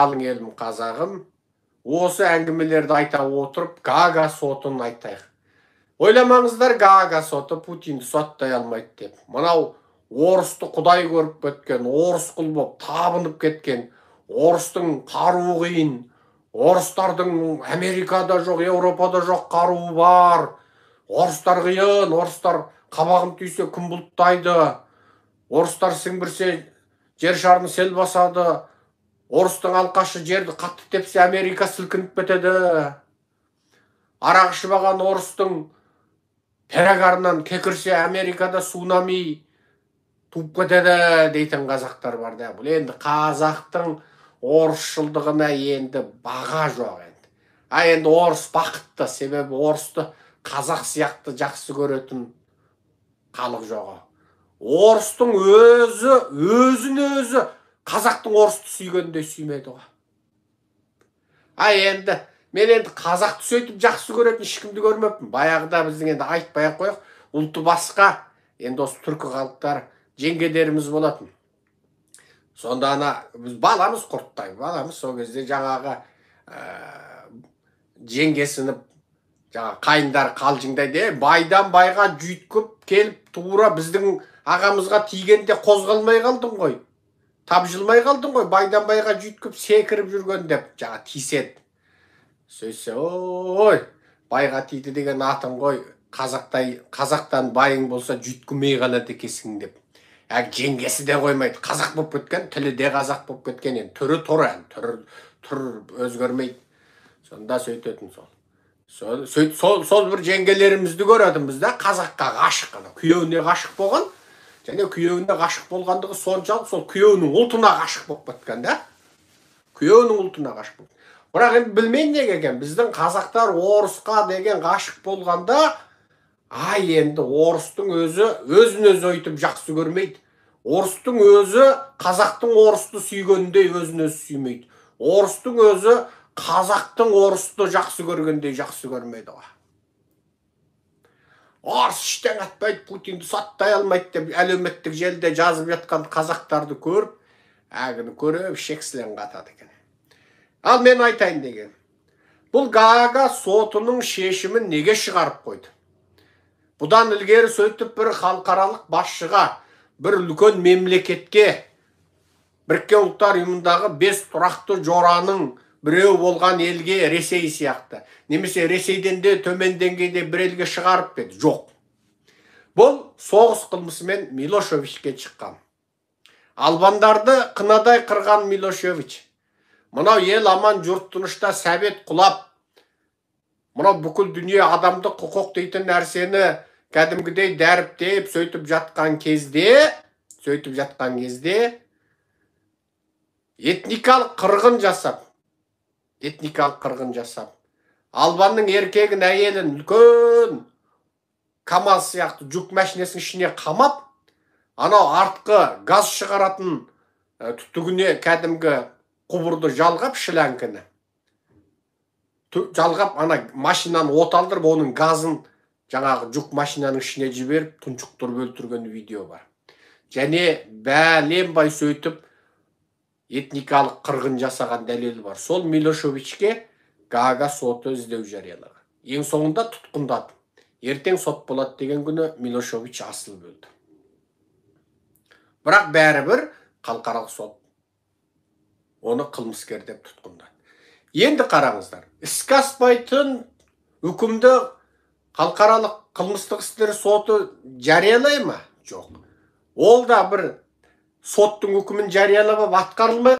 қалың елім қазағым, осы әңгімелерді айта отырып, Гаага сотын айтайық. Ойламаңыздар, Гаага соты Путинді соттай алмайды деп. Мынау орысты құдай көріп кеткен, орыс құл боп табынып кеткен, орыстың қаруы қиын, орыстардың Америкада жоқ, Еуропада жоқ қаруы бар. Орыстар қиын, орыстар қабағын түйсе күн бұлттайды. Орыстар сіңбірсе жер шарын сел басады. Орыстың алқашы жерді қатты тепсе Америка сілкініп кетеді. Арақ ішіп алған орыстың перагарынан кекірсе Америкада цунами туып кетеді дейтін қазақтар бар да. Бұл енді қазақтың орысшылдығына енді баға жоқ енді. Енді орыс бақытты, себебі орысты қазақ сияқты жақсы көретін халық жоқ. Орыстың өзін қазақтың орысты сүйгендей сүймеді ғой. Енді мен енді қазақты сөйтіп жақсы көретін ешкімді көрмеппін. Баяғыда біздің енді айтпай-ақ қояйық, ұлты басқа, енді осы түркі халықтар жеңгелеріміз болатын. Сонда біз баламыз құрттай, баламыз сол кезде жаңағы жеңгесініп, қайындар қалжыңдайды, байдан байға жүйткіп келіп, тура біздің ағамызға тигенде қозғалмай қалдың ғой. Тапжылмай қалдың ғой, байдан байға жүйткіп секіріп жүрген деп, тиседі. Сөйтсе, ой, байға тиді деген атын ғой, қазақтан байың болса жүйткімей қалады екесің деп. Жеңгесі де қоймайды, қазақ болып кеткен, тілі де қазақ болып кеткен, түрі тұр, түр өзгермейді. Сонда сөйтетін сол бір жеңгелерімізді көретінбіз да, қазаққа ғашық, күйеуіне ғашық болған, және күйеуіне ғашық болғандығы соншалық сол күйеуінің ұлтына ғашық болып кеткен да. Күйеуінің ұлтына ғашық болып. Бірақ енді білмейін неге екен, біздің қазақтар орысқа деген ғашық болғанда, енді орыстың өзін-өзі өйтіп жақсы көрмейді. Орыстың өзі қазақтың орысты сүйгендей өзін-өзі сүймейді. Орыстың өзі қазақтың орысты жақсы көргендей жақсы көрмейді ғой. Орыс іштен атпайды, Путинді соттай алмайды деп әлеуметтік желіде жазып жатқан қазақтарды көріп, көріп шексілен қатады екен. Ал мен айтайын деген. Бұл Гаага сотының шешімін неге шығарып қойды? Бұдан ілгері сөйтіп бір халықаралық басшыға, бір үлкен мемлекетке, Біріккен Ұлттар ұйымындағы 5 тұрақты жораның біреу болған елге, Ресей сияқты, немесе Ресейден де төмен деңгейде бір елге шығарып беді? Жоқ. Бұл соғыс қылмысымен Милошевичке шыққан. Албандарды қынадай қырған Милошевич. Мынау ел аман жұрт тынышта сәбет құлап, мынау бүкіл дүние адамдық құқық дейтін нәрсені кәдімгідей дәріптеп сөйтіп жатқан кезде, этникалық қырғын жасап, Албанның еркегін, әйелін үлкен КамАЗ сияқты жүк машинесінің ішіне қамап, анау артқы газ шығаратын түтігіне кәдімгі құбырды жалғап, шлянкіні жалғап, машинаны от алдырып, оның газын жаңағы жүк машинаның ішіне жіберіп, тұншықтырып өлтірген видео бар. Және бәленбай сөйтіп этникалық қырғын жасаған дәлелі бар. Сол Милошевичке Гаага соты іздеу жариялаған. Ең соңында тұтқындады. Ертең сот болады деген күні Милошевич асылып өлді. Бірақ бәрібір халықаралық сот оны қылмыскер деп тұтқындады. Енді қараңыздар, іске аспайтын үкімді халықаралық қылмыстық істер соты жариялай ма? Жоқ. Ол да бір соттың үкімін жариялап атқарылмай